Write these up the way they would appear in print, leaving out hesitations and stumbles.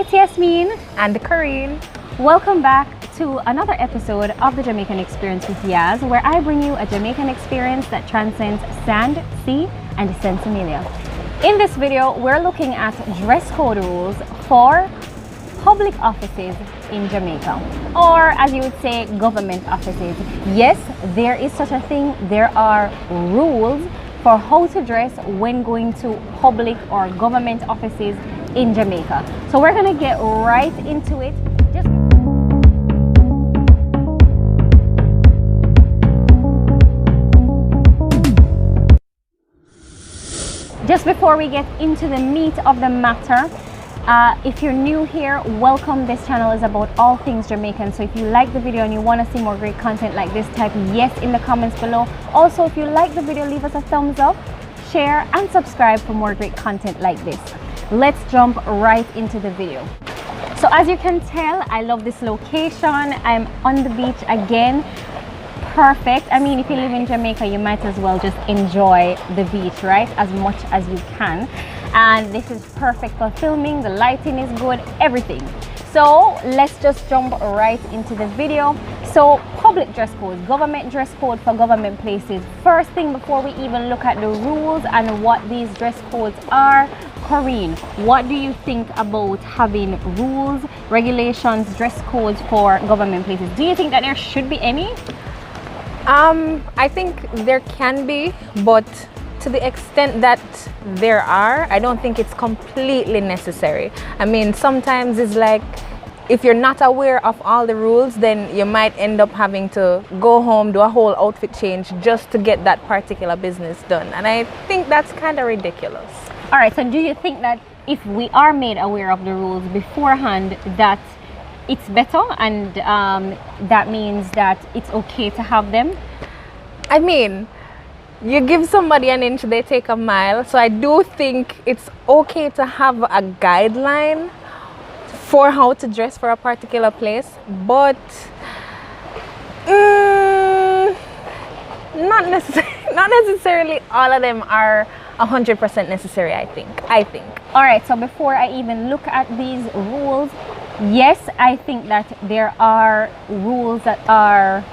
it's Yasmin and Corinne. Welcome back to another episode of the Jamaican Experience with Yaz, where I bring you a Jamaican experience that transcends sand, sea, and sensimilia. In this video, we're looking at dress code rules for public offices in Jamaica, or as you would say, government offices. Yes, there is such a thing. There are rules for how to dress when going to public or government offices in Jamaica. So we're gonna get right into it. Just before we get into the meat of the matter, if you're new here, welcome. This channel is about all things Jamaican. So if you like the video and you want to see more great content like this, type yes in the comments below. Also, if you like the video, leave us a thumbs up, share, and subscribe for more great content like this. Let's jump right into the video. So as you can tell, I love this location. I'm on the beach again. Perfect. I mean, if you live in Jamaica, you might as well just enjoy the beach, right, as much as you can. And this is perfect for filming. The lighting is good, everything. So let's just jump right into the video. So public dress codes, government dress code for government places. First thing, before we even look at the rules and what these dress codes are, Corinne, what do you think about having rules, regulations, dress codes for government places? Do you think that there should be any? I think there can be, but to the extent that there are, I don't think it's completely necessary. I mean, sometimes it's like, if you're not aware of all the rules, then you might end up having to go home, do a whole outfit change just to get that particular business done. And I think that's kind of ridiculous. All right, so do you think that if we are made aware of the rules beforehand, that it's better, and that means that it's okay to have them? I mean, you give somebody an inch, they take a mile. So I do think it's okay to have a guideline for how to dress for a particular place, but not necessarily all of them are 100% necessary, I think. All right, so before I even look at these rules, yes, I think that there are rules that are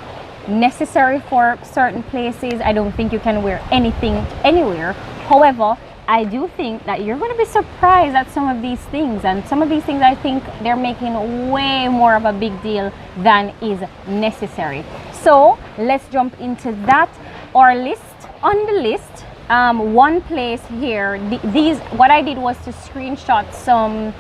necessary for certain places. I don't think you can wear anything anywhere. However, I do think that you're going to be surprised at some of these things, and some of these things I think they're making way more of a big deal than is necessary. So let's jump into that. Our list. On the list, one place here, what I did was to screenshot some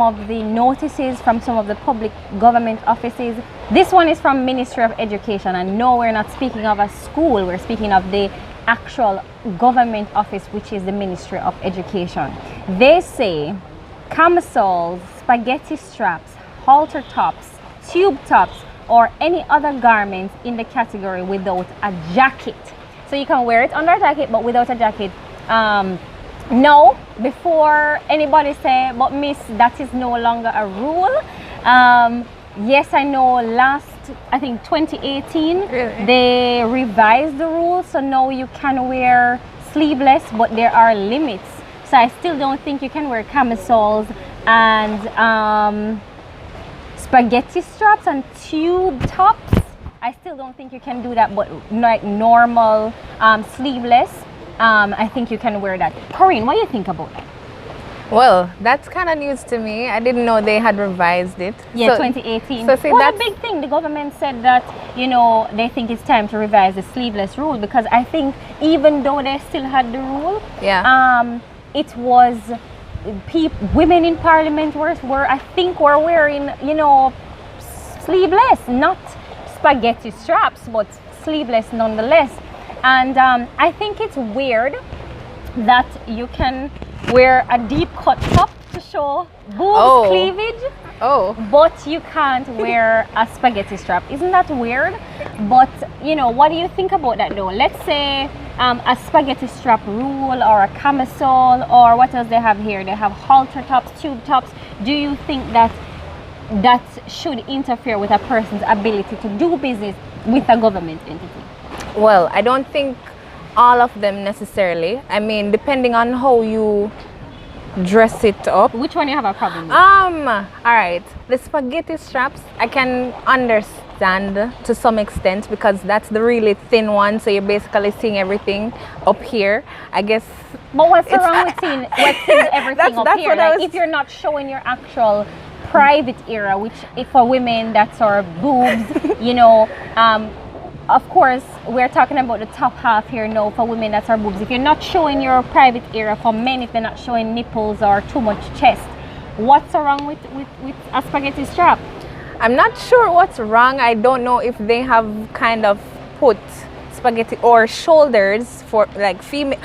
of the notices from some of the public government offices. This one is from Ministry of Education, and no, we're not speaking of a school, we're speaking of the actual government office, which is the Ministry of Education. They say camisoles, spaghetti straps, halter tops, tube tops, or any other garments in the category without a jacket. So you can wear it under a jacket, but without a jacket. No, before anybody say, but miss, that is no longer a rule. Yes, I know I think 2018, really? They revised the rules. So now you can wear sleeveless, but there are limits. So I still don't think you can wear camisoles and spaghetti straps and tube tops. I still don't think you can do that, but like normal sleeveless, I think you can wear that. Corinne, what do you think about that? Well, that's kind of news to me. I didn't know they had revised it. Yeah, so, 2018. So see, well, that's a big thing. The government said that, you know, they think it's time to revise the sleeveless rule, because I think even though they still had the rule, yeah, it was women in parliament were wearing, you know, sleeveless, not spaghetti straps, but sleeveless nonetheless. And I think it's weird that you can wear a deep cut top to show boobs cleavage, but you can't wear a spaghetti strap. Isn't that weird? But you know, what do you think about that though? Let's say a spaghetti strap rule, or a camisole, or what else they have here? They have halter tops, tube tops. Do you think that should interfere with a person's ability to do business with a government entity? Well, I don't think all of them necessarily. I mean, depending on how you dress it up. Which one you have a problem with? All right, the spaghetti straps I can understand to some extent because that's the really thin one, so you're basically seeing everything up here, I guess. But what's wrong with seeing everything up here? Like, if you're not showing your actual private area, which if for women that's our boobs, you know, of course we're talking about the top half here. No, for women that's our boobs. If you're not showing your private area, for men if they're not showing nipples or too much chest, what's wrong with a spaghetti strap? I'm not sure what's wrong. I don't know if they have kind of put spaghetti or shoulders for like female.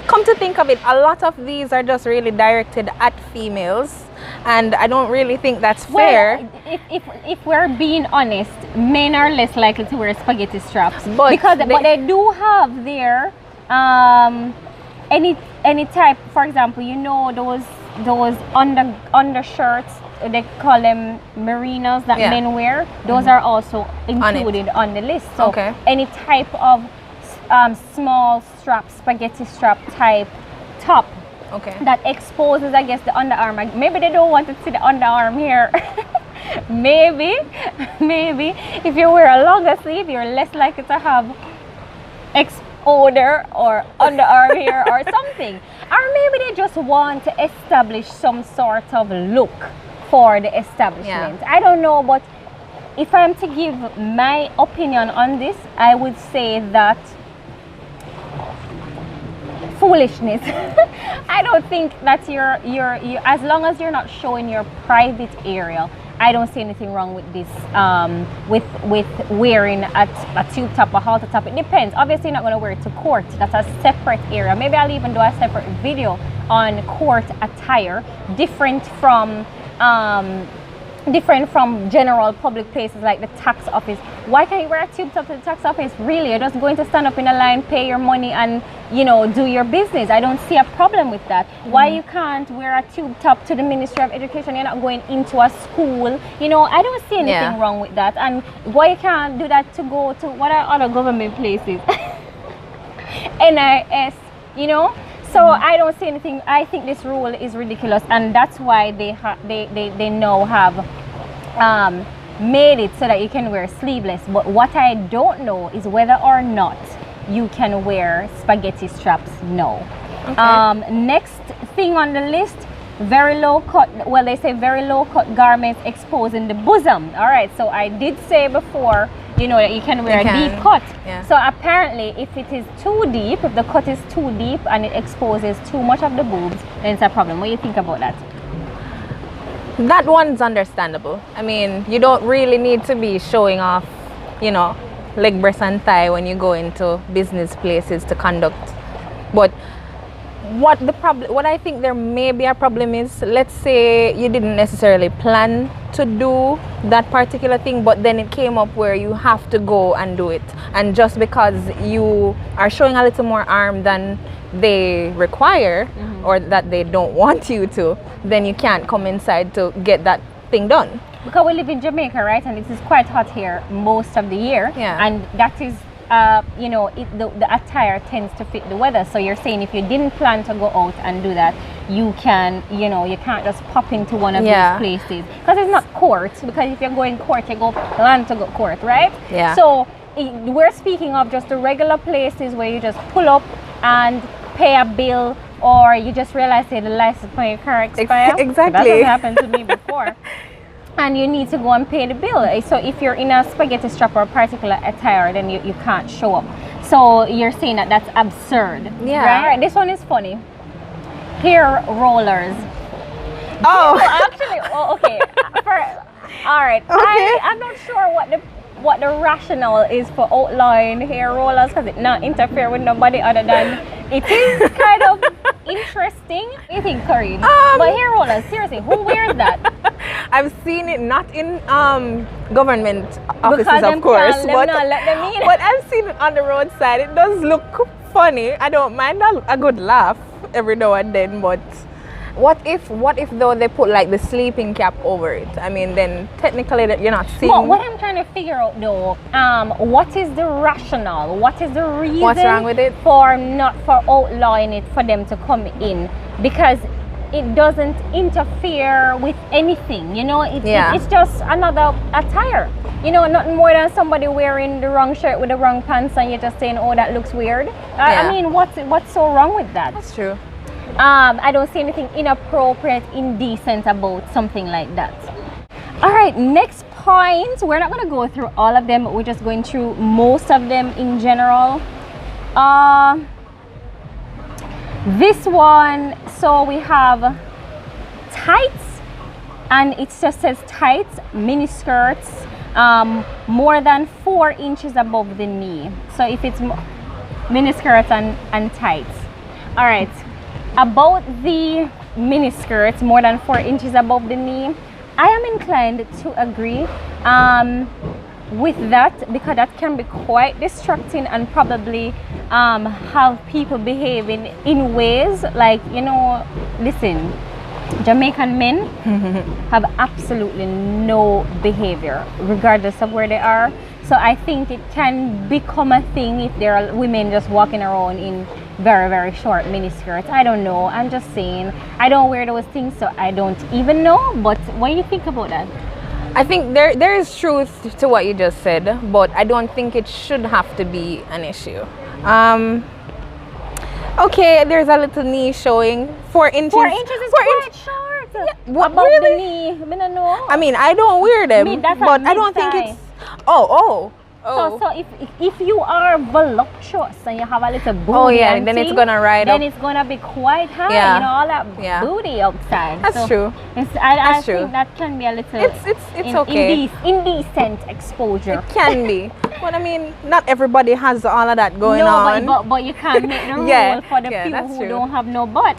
Come to think of it, a lot of these are just really directed at females, and I don't really think that's fair. Well, if we're being honest, men are less likely to wear spaghetti straps, but they do have their any type. For example, you know those undershirts, they call them merinos that men wear. Those are also included on the list. So any type of small strap, spaghetti strap type top that exposes, I guess, the underarm. Maybe they don't want to see the underarm here. maybe if you wear a longer sleeve, you're less likely to have odor or underarm here or something. Or maybe they just want to establish some sort of look for the establishment. I don't know, but if I'm to give my opinion on this, I would say that foolishness. I don't think that you're as long as you're not showing your private area, I don't see anything wrong with this, with wearing a tube top or halter top. It depends. Obviously, you're not going to wear it to court. That's a separate area. Maybe I'll even do a separate video on court attire, different from general public places like the tax office. Why can't you wear a tube top to the tax office? Really, you're just going to stand up in a line, pay your money, and do your business. I don't see a problem with that. Why you can't wear a tube top to the Ministry of Education? You're not going into a school. I don't see anything wrong with that. And why you can't do that to go to what are other government places? NIS, So I don't see anything. I think this rule is ridiculous, and that's why they now have made it so that you can wear sleeveless. But what I don't know is whether or not you can wear spaghetti straps. No. Next thing on the list, very low cut. Well, they say very low cut garments exposing the bosom. All right. So I did say before, that you can wear a deep cut. So apparently, if it is too deep, if the cut is too deep and it exposes too much of the boobs, then it's a problem. What do you think about that? That one's understandable. I mean, you don't really need to be showing off, leg, breast, and thigh when you go into business places to conduct. But what I think there may be a problem is, let's say you didn't necessarily plan to do that particular thing, but then it came up where you have to go and do it, and just because you are showing a little more arm than they require or that they don't want you to, then you can't come inside to get that thing done. Because we live in Jamaica, right, and it is quite hot here most of the year, and that is the attire tends to fit the weather. So you're saying if you didn't plan to go out and do that, you can, you can't just pop into one of these places, because it's not court. Because if you're going court, you go plan to go court, right? So we're speaking of just the regular places where you just pull up and pay a bill, or you just realize that the license for your car expired. Exactly. That has happened to me before. And you need to go and pay the bill. So if you're in a spaghetti strap or a particular attire, then you can't show up. So you're saying that that's absurd. Right? This one is funny. Hair rollers. Oh. Actually, okay. All right. Okay. I'm not sure what the rationale is for outlawing hair rollers, because it not interfere with nobody other than it is kind of interesting. What do you think, Corinne? But hair rollers, seriously, who wears that? I've seen it not in government offices, of course, but I've seen it on the roadside. It does look funny. I don't mind a good laugh every now and then, but what if though they put like the sleeping cap over it? I mean, then technically that you're not seeing. But what I'm trying to figure out though, what is the rationale? What is the reason? What's wrong with it? For outlawing it for them to come in? Because it doesn't interfere with anything, you know. Yeah. It's just another attire, you know, nothing more than somebody wearing the wrong shirt with the wrong pants and you're just saying, oh, that looks weird. I mean, what's so wrong with that? That's true. I don't see anything inappropriate, indecent about something like that. All right, next point. We're not going to go through all of them. We're just going through most of them in general. This one, so we have tights, and it just says tights, mini skirts, more than 4 inches above the knee. So if it's mini skirts and tights. All right, about the mini skirts, more than 4 inches above the knee, I am inclined to agree with that, because that can be quite distracting and probably have people behaving in ways like, you know, listen, Jamaican men have absolutely no behavior regardless of where they are. So I think it can become a thing if there are women just walking around in very, very short miniskirts. I don't know. I'm just saying. I don't wear those things, so I don't even know. But what do you think about that? I think there is truth to what you just said, but I don't think it should have to be an issue. Okay, there's a little knee showing. 4 inches. 4 inches is quite short. Yeah, what, above really? the knee. I don't know. I mean, I don't wear them, Me, that's a but I don't think mid-thigh. it's. Oh. So if you are voluptuous and you have a little booty, Oh yeah, then it's gonna ride then up. it's gonna be quite high. Yeah. You know, all that Yeah. booty outside. That's So true. I That's think true. that can be a little. It's okay. Indecent exposure. It can be, but I mean, not everybody has all of that going no, on. but you can't make the rule Yeah, for the yeah, few that's who true. don't have no butt.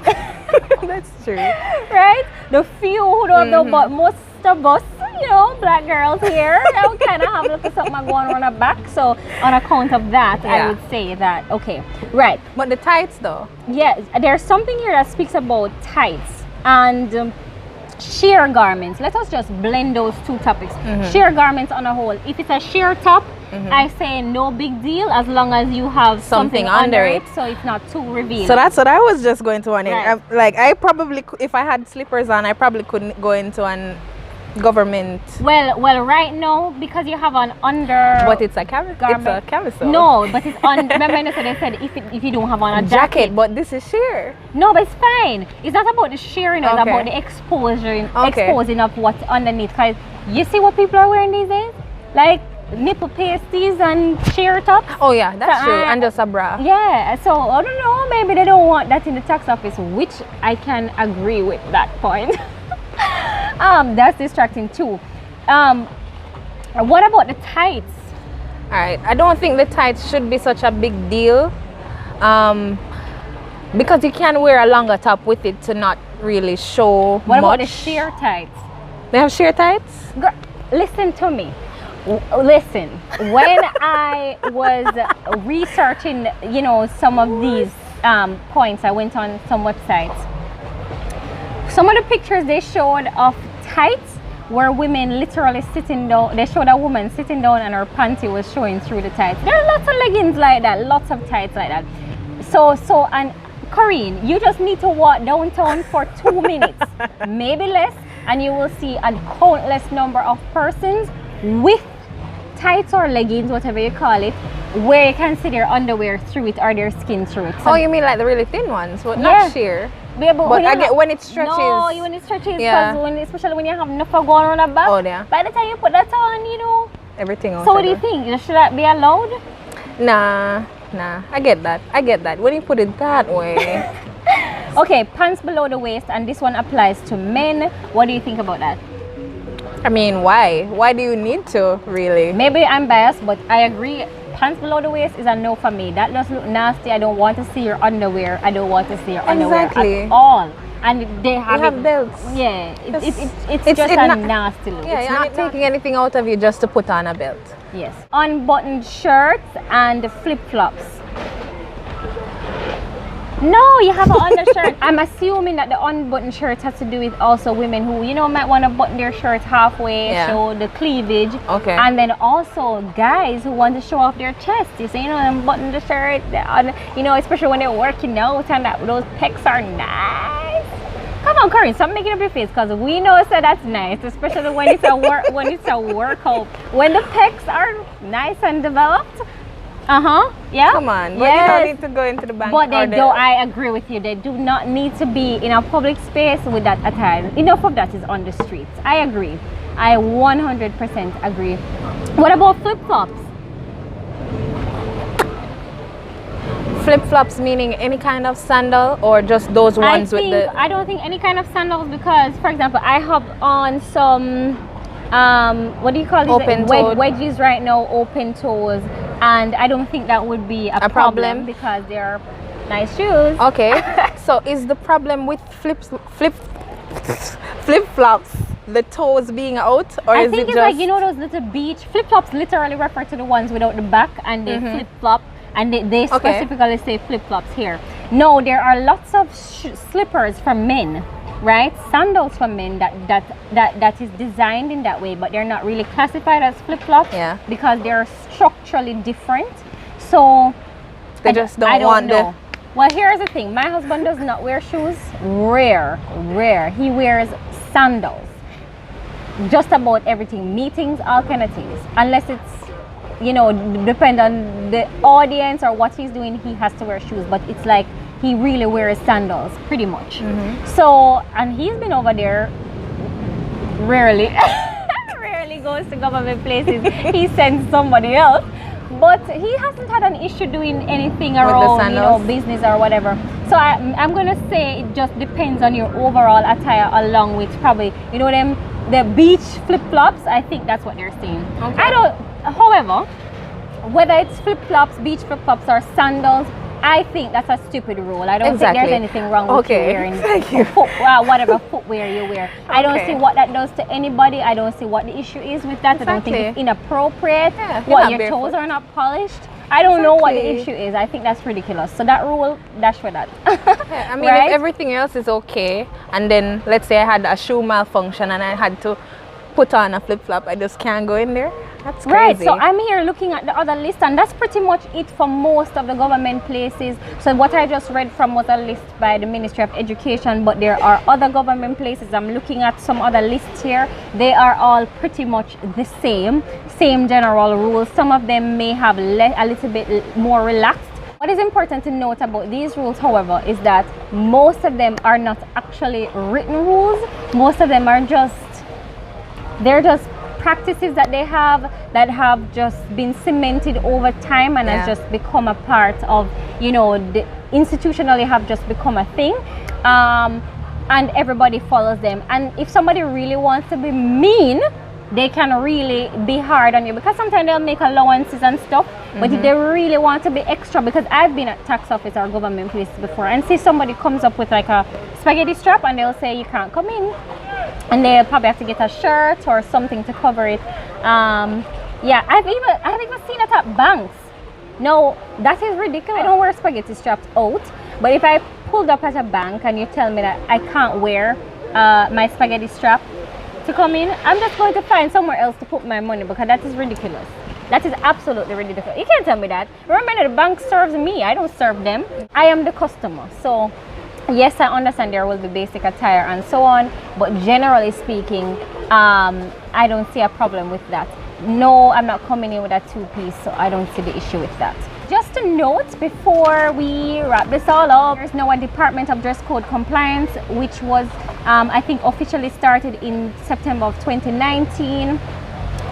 That's true. Right? The few who don't have no butt, most of us, you know, black girls here, we kind of have a little something going on our back. So on account of that, I Yeah. would say that, okay, right. But the tights though. Yes, there's something here that speaks about tights and sheer garments. Let us just blend those two topics. Sheer garments on a whole. If it's a sheer top, I say no big deal as long as you have something under it, so it's not too revealing. So that's what I was just going to wonder. Right. Like I probably, if I had slippers on, I probably couldn't go into an government. well, right now, because you have an under. But it's a camisole. It's a camisole. No, but it's on. Remember, they said if you don't have on a jacket. But this is sheer. No, but it's fine. It's not about the shearing, it's Okay. about the exposure, Okay. exposing of what's underneath. Because you see what people are wearing these days, like nipple pasties and sheer tops. Oh yeah, that's So, true. And just a bra. Yeah, so I don't know. Maybe they don't want that in the tax office, which I can agree with that point. That's distracting too. What about the tights? All right. I don't think the tights should be such a big deal. Because you can wear a longer top with it to not really show What much. about the sheer tights? They have sheer tights? Girl, listen to me. Listen, when I was researching, you know, some of these points, I went on some websites. Some of the pictures they showed of tights were women literally sitting down. They showed a woman sitting down and her panty was showing through the tights. There are lots of leggings like that, lots of tights like that. So, and Corinne, you just need to walk downtown for 2 minutes, maybe less, and you will see a countless number of persons with tights or leggings, whatever you call it, where you can see their underwear through it or their skin through it. So, Oh, you mean like the really thin ones, but Yeah. not sheer. yeah, But when you I get have- when it stretches. No, when it stretches, Yeah. because especially when you have enough going on the back. Oh, yeah. By the time you put that on, you know. Everything else. So what do you think? Should that be allowed? Nah. I get that. When you put it that way. Okay, pants below the waist, and this one applies to men. What do you think about that? I mean, why? Why do you need to, really? Maybe I'm biased, but I agree. Pants below the waist is a no for me. That does look nasty. I don't want to see your underwear. I don't want to see your underwear Exactly. at all. And they have, have belts. Yeah, it's It's just not- nasty look. Yeah, It's you're not taking anything out of you just to put on a belt. Yes. Unbuttoned shirts and flip-flops. No, you have an undershirt. I'm assuming that the unbuttoned shirt has to do with also women who, you know, might want to button their shirt halfway, Yeah. show the cleavage. Okay. And then also guys who want to show off their chest. You say, you know, unbutton the shirt, you know, especially when they're working out and that those pecs are nice. Come Come on, Corinne, stop making up your face, because we know so that's nice, especially when it's a workout. When the pecs are nice and developed. Yeah. Come on, but you don't need to go into the bank. But they do. I agree with you. They do not need to be in a public space with that attire. Enough of that is on the streets. I agree. I 100% agree. What about flip-flops? Flip-flops meaning any kind of sandal or just those ones with the... I don't think any kind of sandals, because, for example, I have on some, what do you call these? Open-toed. Wedges right now, open toes. And I don't think that would be a problem because they're nice shoes. Okay. So is the problem with flip-flops the toes being out, or I is think it it's just... like, you know, those little beach flip-flops literally refer to the ones without the back, and they flip-flop, and they specifically say flip-flops here. No, there are lots of slippers for men, right? Sandals for men that is designed in that way, but they're not really classified as flip-flops because they're structurally different. So they just don't want know. Well, here's the thing. My husband does not wear shoes. Rare. He wears sandals. Just about everything, meetings, all kind of things. Unless it's, you know, depend on the audience or what he's doing, he has to wear shoes. But it's like he really wears sandals, pretty much. So, and he's been over there rarely. Rarely goes to government places. He sends somebody else. But he hasn't had an issue doing anything around, you know, business or whatever. So I'm going to say it just depends on your overall attire, along with probably, you know, the beach flip-flops. I think that's what they're saying. However, whether it's flip-flops, beach flip-flops, or sandals, I think that's a stupid rule. I don't think there's anything wrong with you wearing whatever footwear you wear. I don't see what that does to anybody. I don't see what the issue is with that. I don't think it's inappropriate. What, your toes are not polished? I don't know what the issue is. I think that's ridiculous. So that rule, dash for that. I mean, if everything else is okay, and then let's say I had a shoe malfunction and I had to put on a flip-flop, I just can't go in there. That's crazy. Right, so I'm here looking at the other list, and that's pretty much it for most of the government places. So what I just read from was a list by the Ministry of Education, but there are other government places. I'm looking at some other lists here. They are all pretty much the same general rules. Some of them may have a little bit more relaxed. What is important to note about these rules, however, is that most of them are not actually written rules. Most of them are they're just practices that they have that have just been cemented over time and has just become a part of, you know, institutionally have just become a thing, and everybody follows them. And if somebody really wants to be mean, they can really be hard on you, because sometimes they'll make allowances and stuff. But if they really want to be extra, because I've been at tax office or government places before and see somebody comes up with like a spaghetti strap and they'll say you can't come in, and they'll probably have to get a shirt or something to cover it. I've even seen it at banks. No, that is ridiculous. I don't wear spaghetti straps out, but if I pulled up at a bank and you tell me that I can't wear my spaghetti strap to come in, I'm just going to find somewhere else to put my money, because that is ridiculous. That is absolutely ridiculous. You can't tell me that. Remember, the bank serves me. I don't serve them. I am the customer. So yes, I understand there will be basic attire and so on, but generally speaking, I don't see a problem with that. No, I'm not coming in with a two-piece, so I don't see the issue with that. Just a note before we wrap this all up, there's now a Department of Dress Code Compliance, which was, I think, officially started in September of 2019.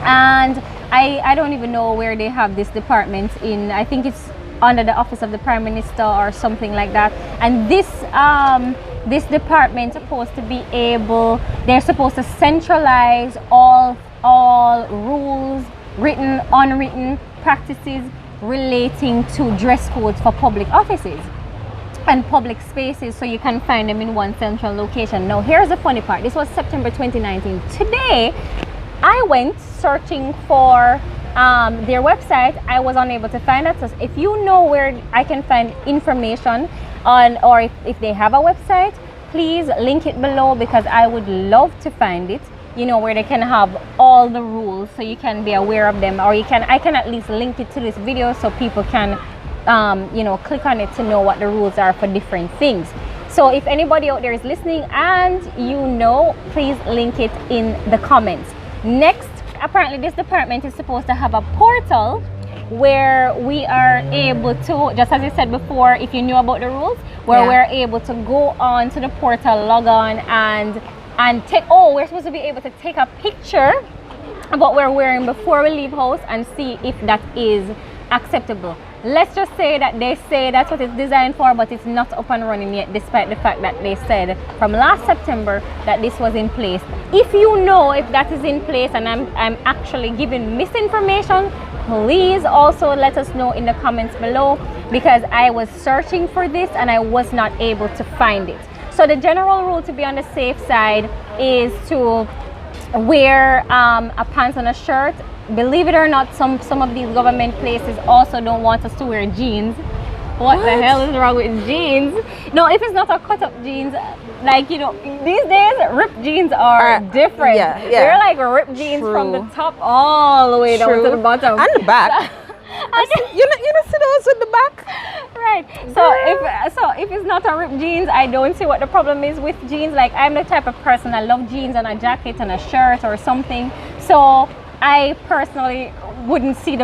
And I don't even know where they have this department in. I think it's under the Office of the Prime Minister or something like that. And this department is supposed to be able, they're supposed to centralize all rules, written, unwritten practices relating to dress codes for public offices and public spaces, so you can find them in one central location. Now here's the funny part. This was September 2019. Today I went searching for their website. I was unable to find it. So if you know where I can find information on, or if they have a website, please link it below, because I would love to find it, you know, where they can have all the rules so you can be aware of them, or I can at least link it to this video so people can you know, click on it to know what the rules are for different things. So if anybody out there is listening and you know, please link it in the comments. Next, apparently this department is supposed to have a portal where we are able to, just as you said before, if you knew about the rules, where we're able to go on to the portal, log on and take, we're supposed to be able to take a picture of what we're wearing before we leave house and see if that is acceptable. Let's just say that they say that's what it's designed for, but it's not up and running yet, despite the fact that they said from last September that this was in place. If you know if that is in place and I'm actually giving misinformation, please also let us know in the comments below, because I was searching for this and I was not able to find it. So the general rule to be on the safe side is to wear a pants and a shirt. Believe it or not, some of these government places also don't want us to wear jeans. What the hell is wrong with jeans? No, if it's not a cut-up jeans, like, you know, these days ripped jeans are different. They're like ripped jeans from the top all the way down to the bottom and the back. You know, see those with the back, right? So if it's not a ripped jeans, I don't see what the problem is with jeans. Like, I'm the type of person, I love jeans and a jacket and a shirt or something. So I personally wouldn't see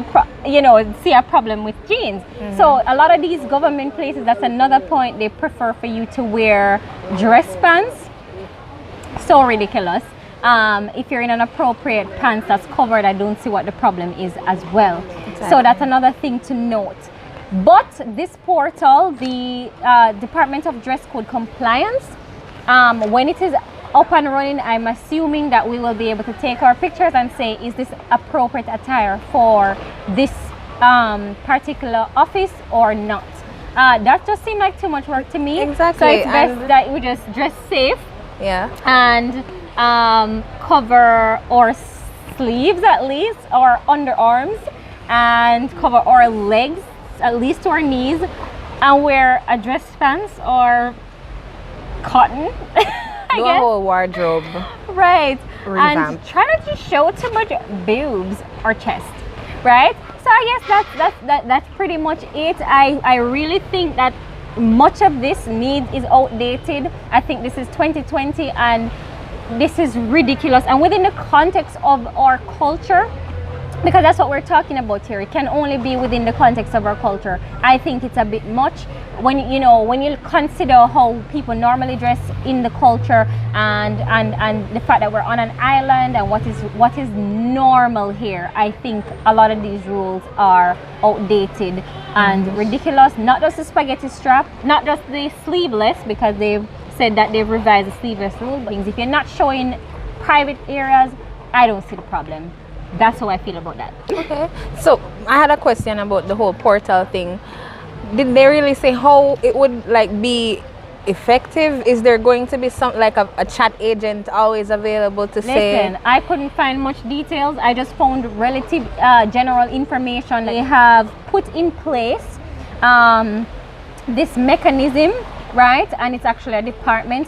see a problem with jeans. So a lot of these government places, that's another point, they prefer for you to wear dress pants. So ridiculous. If you're in an appropriate pants that's covered, I don't see what the problem is as well. Exactly. So that's another thing to note. But this portal, the Department of Dress Code Compliance, when it is up and running, I'm assuming that we will be able to take our pictures and say, is this appropriate attire for this particular office or not? That just seemed like too much work to me. Exactly. So it's best that we just dress safe. Yeah. And cover our sleeves at least, our underarms, and cover our legs at least to our knees, and wear a dress pants or cotton. Do a whole wardrobe. Right. Revamp. And try not to show too much boobs or chest. Right? So I guess that's pretty much it. I really think that much of this is outdated. I think this is 2020 and this is ridiculous. And within the context of our culture, because that's what we're talking about here, it can only be within the context of our culture. I think it's a bit much when you consider how people normally dress in the culture and the fact that we're on an island and what is normal here. I think a lot of these rules are outdated and ridiculous. Not just the spaghetti strap, not just the sleeveless, because they've said that they've revised the sleeveless rule. But if you're not showing private areas, I don't see the problem. That's how I feel about that. Okay. So I had a question about the whole portal thing. Did they really say how it would be effective? Is there going to be some a chat agent always available to say? Listen, I couldn't find much details. I just found relative general information. They have put in place this mechanism, right? And it's actually a department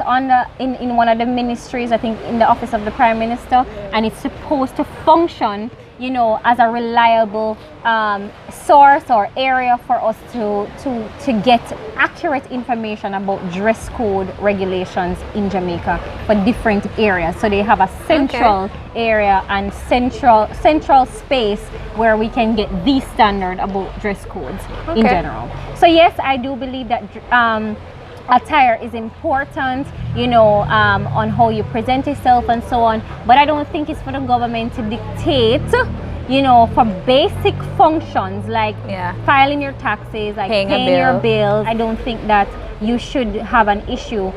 in one of the ministries, I think in the office of the Prime Minister, and it's supposed to function, as a reliable source or area for us to get accurate information about dress code regulations in Jamaica for different areas. So they have a central area and central space where we can get the standard about dress codes in general. So yes, I do believe that attire is important, on how you present yourself and so on, but I don't think it's for the government to dictate, for basic functions like filing your taxes, like paying your bills. I don't think that you should have an issue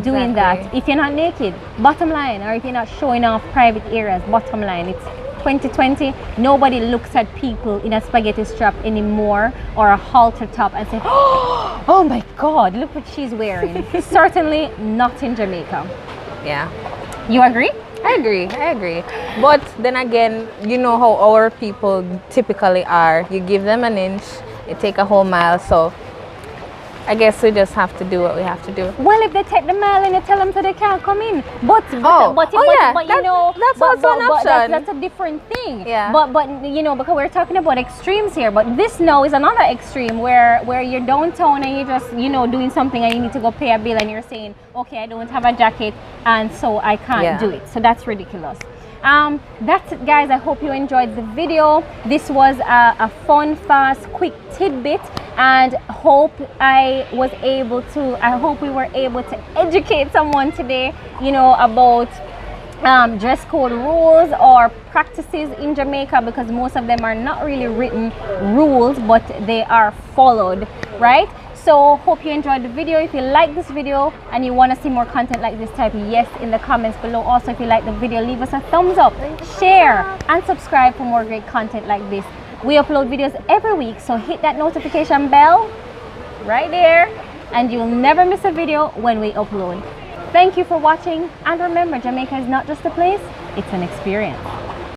doing that if you're not naked, bottom line, or if you're not showing off private areas, bottom line. It's 2020, nobody looks at people in a spaghetti strap anymore or a halter top and say, oh my God, look what she's wearing. Certainly not in Jamaica. Yeah. You agree? I agree. But then again, you know how our people typically are. You give them an inch, you take a whole mile. So I guess we just have to do what we have to do. Well, if they take the mail and you tell them so they can't come in, but you know, that's also an option. That's a different thing. Yeah. But you know, because we're talking about extremes here, but this now is another extreme where you're downtown and you're just, you know, doing something and you need to go pay a bill and you're saying, okay, I don't have a jacket and so I can't do it. So that's ridiculous. That's it, guys. I hope you enjoyed the video. This was a fun, fast, quick tidbit, and hope we were able to educate someone today, you know, about dress code rules or practices in Jamaica, because most of them are not really written rules, but they are followed, right? So hope you enjoyed the video. If you like this video and you want to see more content like this, type yes in the comments below. Also, if you like the video, leave us a thumbs up, share, and subscribe for more great content like this. We upload videos every week, so hit that notification bell right there and you'll never miss a video when we upload. Thank you for watching, and remember, Jamaica is not just a place, it's an experience.